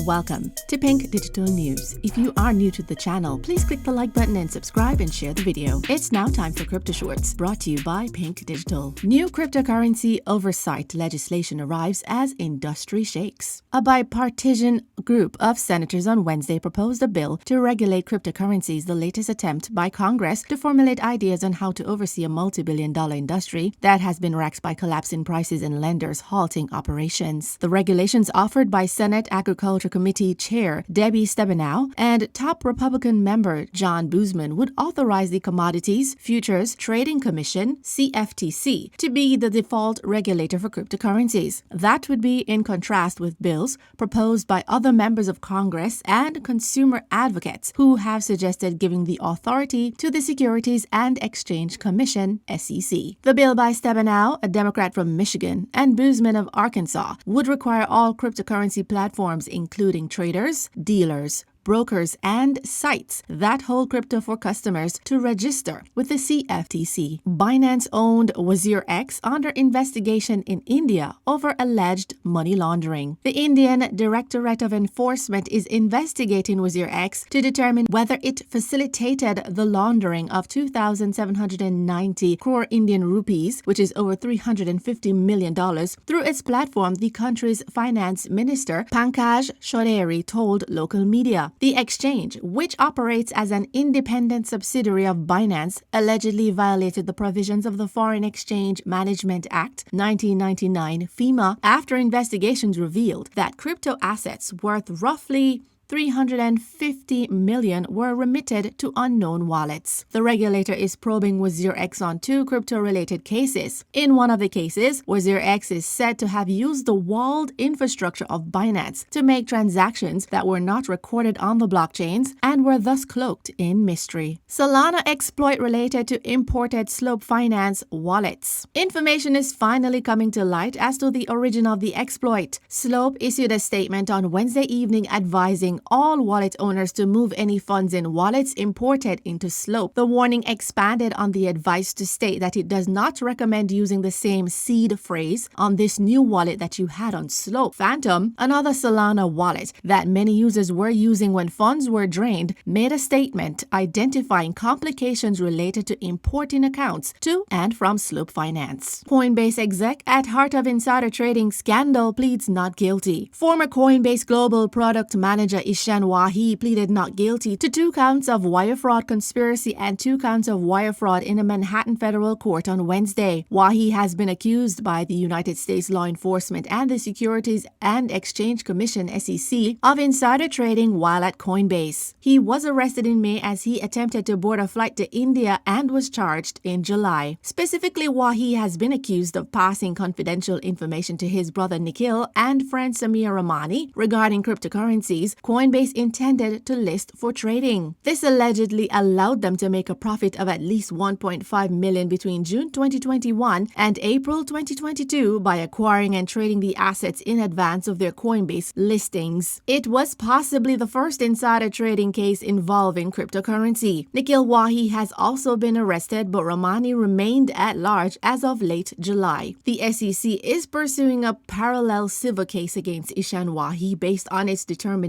Welcome to Pink Digital News. If you are new to the channel, please click the like button and subscribe and share the video. It's now time for Crypto Shorts, brought to you by Pink Digital. New cryptocurrency oversight legislation arrives as industry shakes. A bipartisan group of senators on Wednesday proposed a bill to regulate cryptocurrencies, the latest attempt by Congress to formulate ideas on how to oversee a multi-billion-dollar industry that has been racked by collapsing prices and lenders halting operations. The regulations offered by Senate Agriculture Committee Chair Debbie Stabenow and top Republican member John Boozman would authorize the Commodities Futures Trading Commission, CFTC, to be the default regulator for cryptocurrencies. That would be in contrast with bills proposed by other members of Congress and consumer advocates who have suggested giving the authority to the Securities and Exchange Commission, SEC. The bill by Stabenow, a Democrat from Michigan, and Boozman of Arkansas would require all cryptocurrency platforms, including traders, dealers, brokers, and sites that hold crypto for customers to register with the CFTC. Binance owned WazirX under investigation in India over alleged money laundering. The Indian Directorate of Enforcement is investigating WazirX to determine whether it facilitated the laundering of 2,790 crore Indian rupees, which is over $350 million, through its platform, the country's finance minister Pankaj Chaudhary told local media. The exchange, which operates as an independent subsidiary of Binance, allegedly violated the provisions of the Foreign Exchange Management Act 1999 (FEMA) after investigations revealed that crypto assets worth roughly $350 million were remitted to unknown wallets. The regulator is probing WazirX on two crypto-related cases. In one of the cases, WazirX is said to have used the walled infrastructure of Binance to make transactions that were not recorded on the blockchains and were thus cloaked in mystery. Solana Exploit related to imported Slope Finance wallets. Information is finally coming to light as to the origin of the exploit. Slope issued a statement on Wednesday evening advising all wallet owners to move any funds in wallets imported into Slope. The warning expanded on the advice to state that it does not recommend using the same seed phrase on this new wallet that you had on Slope. Phantom, another Solana wallet that many users were using when funds were drained, made a statement identifying complications related to importing accounts to and from Slope Finance. Coinbase exec at heart of insider trading scandal pleads not guilty. Former Coinbase global product manager Ishan Wahi pleaded not guilty to 2 counts of wire fraud conspiracy and 2 counts of wire fraud in a Manhattan federal court on Wednesday. Wahi has been accused by the United States law enforcement and the Securities and Exchange Commission, SEC, of insider trading while at Coinbase. He was arrested in May as he attempted to board a flight to India and was charged in July. Specifically, Wahi has been accused of passing confidential information to his brother Nikhil and friend Samir Ramani regarding cryptocurrencies Coinbase intended to list for trading. This allegedly allowed them to make a profit of at least $1.5 million between June 2021 and April 2022 by acquiring and trading the assets in advance of their Coinbase listings. It was possibly the first insider trading case involving cryptocurrency. Nikhil Wahi has also been arrested, but Ramani remained at large as of late July. The SEC is pursuing a parallel civil case against Ishan Wahi based on its determination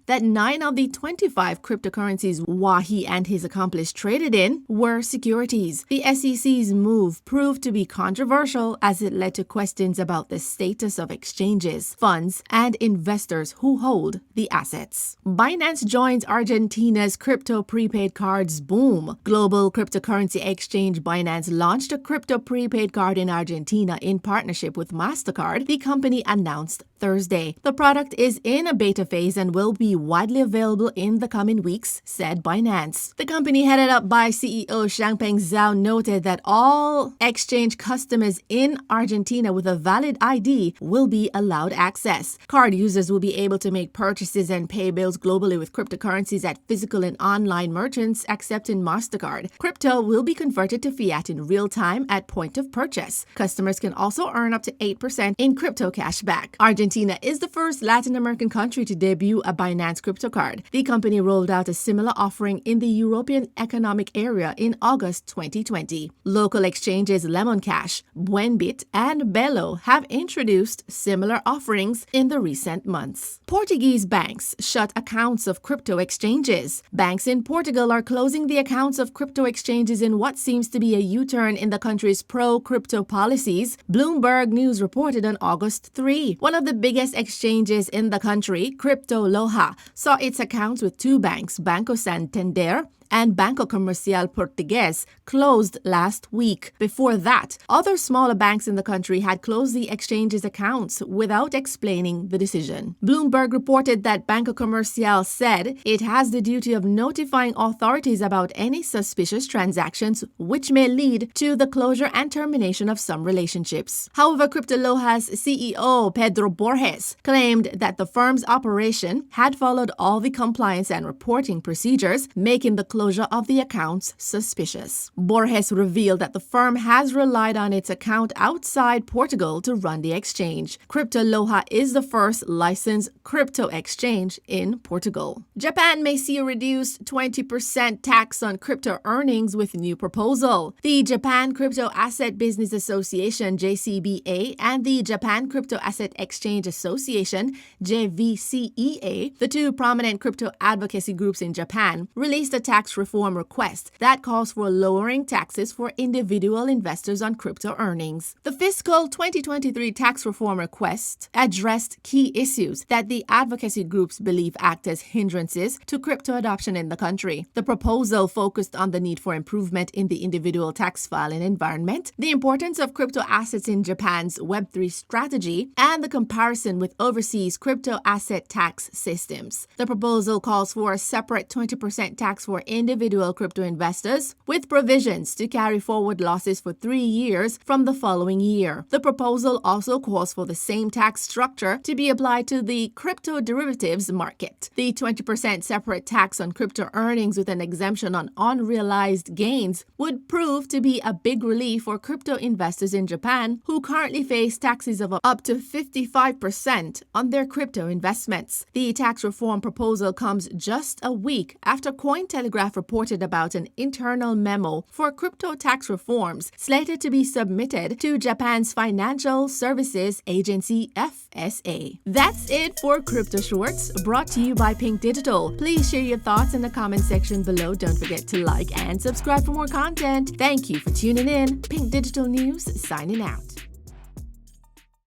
that 9 of the 25 cryptocurrencies Wahi and his accomplice traded in were securities. The SEC's move proved to be controversial as it led to questions about the status of exchanges, funds, and investors who hold the assets. Binance joins Argentina's crypto prepaid cards boom. Global cryptocurrency exchange Binance launched a crypto prepaid card in Argentina in partnership with MasterCard, the company announced Thursday. The product is in a beta phase and will be widely available in the coming weeks, said Binance. The company headed up by CEO Changpeng Zhao noted that all exchange customers in Argentina with a valid ID will be allowed access. Card users will be able to make purchases and pay bills globally with cryptocurrencies at physical and online merchants accepting MasterCard. Crypto will be converted to fiat in real time at point of purchase. Customers can also earn up to 8% in crypto cash back. Argentina Argentina is the first Latin American country to debut a Binance crypto card. The company rolled out a similar offering in the European Economic Area in August 2020. Local exchanges Lemon Cash, Buenbit, and Bello have introduced similar offerings in the recent months. Portuguese banks shut accounts of crypto exchanges. Banks in Portugal are closing the accounts of crypto exchanges in what seems to be a U-turn in the country's pro-crypto policies, Bloomberg News reported on August 3. One of the biggest exchanges in the country, Crypto Loja, saw its accounts with two banks, Banco Santander and Banco Comercial Portuguese, closed last week. Before that, other smaller banks in the country had closed the exchange's accounts without explaining the decision. Bloomberg reported that Banco Comercial said it has the duty of notifying authorities about any suspicious transactions, which may lead to the closure and termination of some relationships. However, Crypto Loja's CEO, Pedro Borges, claimed that the firm's operation had followed all the compliance and reporting procedures, making the closure of the accounts suspicious. Borges revealed that the firm has relied on its account outside Portugal to run the exchange. Crypto Loja is the first licensed crypto exchange in Portugal. Japan may see a reduced 20% tax on crypto earnings with new proposal. The Japan Crypto Asset Business Association, JCBA, and the Japan Crypto Asset Exchange Association, JVCEA, the two prominent crypto advocacy groups in Japan, released a tax reform request that calls for lowering taxes for individual investors on crypto earnings. The fiscal 2023 tax reform request addressed key issues that the advocacy groups believe act as hindrances to crypto adoption in the country. The proposal focused on the need for improvement in the individual tax filing environment, the importance of crypto assets in Japan's Web3 strategy, and the comparison with overseas crypto asset tax systems. The proposal calls for a separate 20% tax for individual crypto investors, with provisions to carry forward losses for 3 years from the following year. The proposal also calls for the same tax structure to be applied to the crypto derivatives market. The 20% separate tax on crypto earnings with an exemption on unrealized gains would prove to be a big relief for crypto investors in Japan who currently face taxes of up to 55% on their crypto investments. The tax reform proposal comes just a week after Cointelegraph reported about an internal memo for crypto tax reforms slated to be submitted to Japan's Financial Services Agency, FSA. That's it for Crypto Shorts, brought to you by Pink Digital. Please share your thoughts in the comment section below. Don't forget to like and subscribe for more content. Thank you for tuning in. Pink Digital News signing out.